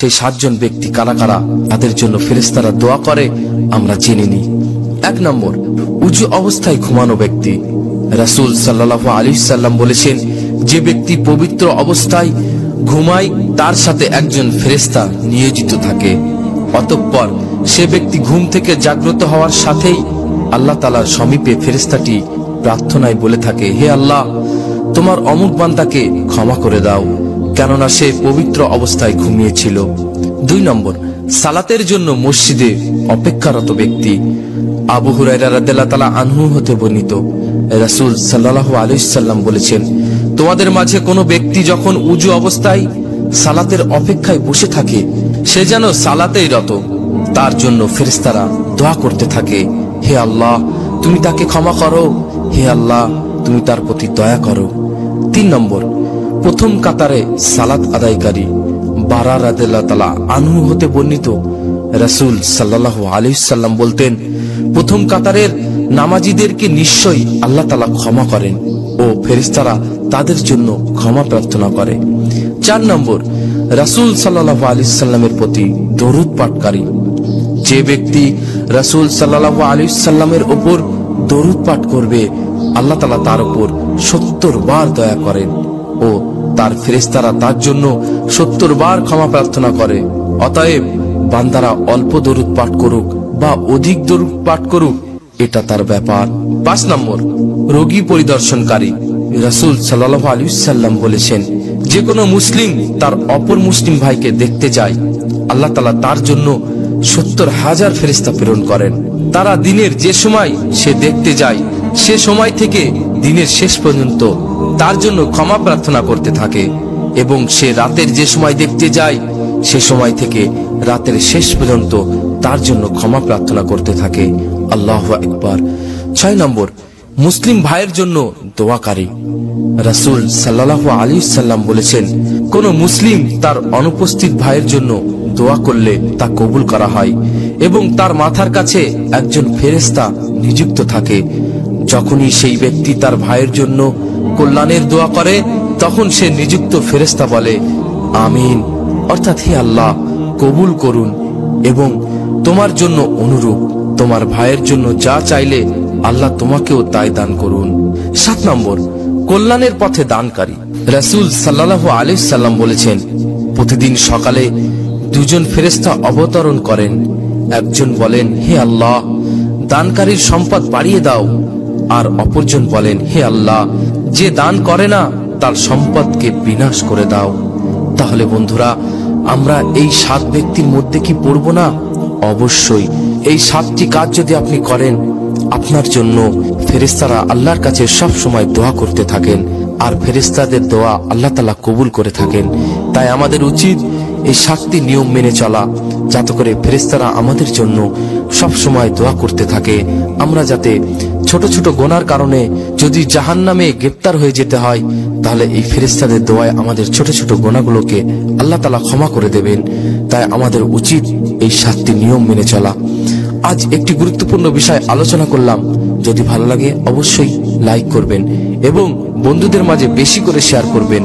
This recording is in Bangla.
সেই 7 জন ব্যক্তি কারা কারা, তাদের জন্য ফেরেশতারা দোয়া করে আমরা জেনে নিই। 1 নম্বর, উজু অবস্থায় ঘুমানো ব্যক্তি। রাসূল সাল্লাল্লাহু আলাইহি সাল্লাম বলেছেন, যে ব্যক্তি পবিত্র অবস্থায় ঘুমায় তার সাথে একজন ফেরেশতা নিয়োজিত থাকে। অতঃপর সে ব্যক্তি ঘুম থেকে জাগ্রত হওয়ার সাথেই আল্লাহ তাআলার সমীপে ফেরেশতাটি প্রার্থনায় বলে থাকে, হে আল্লাহ, তোমার অমুক বান্দাকে ক্ষমা করে দাও, কেননা সে পবিত্র অবস্থায় ঘুমিয়েছিল। 2 নম্বর, সালাতের জন্য মসজিদে অপেক্ষারত ব্যক্তি। আবু হুরায়রা রাদিয়াল্লাহু তাআলা আনহু হতে বর্ণিত, রাসূল সাল্লাল্লাহু আলাইহি সাল্লাম বলেছেন, তোমাদের মাঝে কোনো ব্যক্তি যখন উজু অবস্থায় সালাতের অপেক্ষায় বসে থাকে, সে যেন সালাতেই রত। তার জন্য ফেরেশতারা দোয়া করতে থাকে, হে আল্লাহ, তুমি তাকে ক্ষমা করো, হে আল্লাহ, তুমি তার প্রতি দয়া করো। 3 নম্বর, প্রথম কাতারে সালাত আদায়কারী। বারা রাদিয়াল্লাহু তাআলা আনহু হতে বর্ণিত, রাসূল সাল্লাল্লাহু আলাইহি সাল্লাম বলতেন, প্রথম কাতারের নামাজীদেরকে নিশ্চয়ই আল্লাহ তাআলা ক্ষমা করেন ও ফেরেশতারা তাদের জন্য ক্ষমা প্রার্থনা করে। 4 নম্বর, রাসূল সাল্লাল্লাহু আলাইহি সাল্লামের প্রতি দরুদ পাঠকারী। যে ব্যক্তি রাসূল সাল্লাল্লাহু আলাইহি সাল্লামের উপর দরুদ পাঠ করবে, আল্লাহ তাআলা তার উপর 70 বার দয়া করেন ও তার ফেরেশতারা তার জন্য 70 বার ক্ষমা প্রার্থনা করে। অতএব বান্দারা অল্প দরুদ পাঠ করুক বা অধিক দরুদ পাঠ করুক, এটা তার ব্যাপার। 5 নম্বর, রোগী পরিদর্শনকারী। রাসূল সাল্লাল্লাহু আলাইহি সাল্লাম বলেছেন, যে কোনো মুসলিম তার অপর মুসলিম ভাইকে দেখতে যায়, আল্লাহ তাআলা তার জন্য 70,000 ফেরেশতা প্রেরণ করেন। তারা দিনের যে সময় সে দেখতে যায়, সে সময় থেকে দিনের শেষ পর্যন্ত তার জন্য ক্ষমা প্রার্থনা করতে থাকে, এবং সে রাতের যে সময় দেখতে যায়, সে সময় থেকে রাতের শেষ পর্যন্ত তার জন্য ক্ষমা প্রার্থনা করতে থাকে। আল্লাহু আকবার। 6 নম্বর, মুসলিম ভাইয়ের জন্য দোয়াকারী। রাসূল সাল্লাল্লাহু আলাইহি সাল্লাম বলেছেন, কোন মুসলিম তার অনুপস্থিত ভাইয়ের জন্য দোয়া করলে তা কবুল করা হয় এবং তার মাথার কাছে একজন ফেরেশতা নিযুক্ত থাকে। যখনই সেই ব্যক্তি তার ভাইয়ের জন্য কল্যাণের দোয়া করে, তখন সে নিযুক্ত ফেরেশতা বলে, আমিন, অর্থাৎ হে আল্লাহ, কবুল করুন এবং তোমার জন্য অনুরূপ তোমার ভাইয়ের জন্য যা চাইলে আল্লাহ তোমাকেও তাই দান করুন। 7 নম্বর, কল্যাণের পথে দানকারী। রাসূল সাল্লাল্লাহু আলাইহি সাল্লাম বলেছেন, প্রতিদিন সকালে 2 জন ফেরেশতা অবতরণ করেন। একজন বলেন, হে আল্লাহ, দানকারীর সম্পদ বাড়িয়ে দাও, আর অপরজন বলেন, হে আল্লাহ, যে দান করে না তার সম্পদকে বিনাশ করে দাও। তাহলে বন্ধুরা, আমরা এই 7 ব্যক্তির মধ্যে কি পড়ব না? অবশ্যই। এই 7টি কাজ যদি আপনি করেন, আপনার জন্য ফেরেশতারা আল্লাহর কাছে সব সময় দোয়া করতে থাকেন, আর ফেরেশতাদের দোয়া আল্লাহ তাআলা কবুল করে থাকেন। তাই আমাদের উচিত এই 7টি নিয়ম মেনে চলা, যাতে করে ফেরেশতারা আমাদের জন্য সব সময় দোয়া করতে থাকে। আমরা যাতে ছোট ছোট গুনার কারণে যদি জাহান্নামে গ্রেফতার হয়ে যেতে হয়, তাহলে এই ফেরেশতাদের দোয়ায় আমাদের ছোট ছোট গুনাহগুলোকে আল্লাহ তাআলা ক্ষমা করে দেবেন। তাই আমাদের উচিত এই 7টি নিয়ম মেনে চলা। আজ একটি গুরুত্বপূর্ণ বিষয় আলোচনা করলাম। যদি ভালো লাগে অবশ্যই লাইক করবেন এবং বন্ধুদের মাঝে বেশি করে শেয়ার করবেন।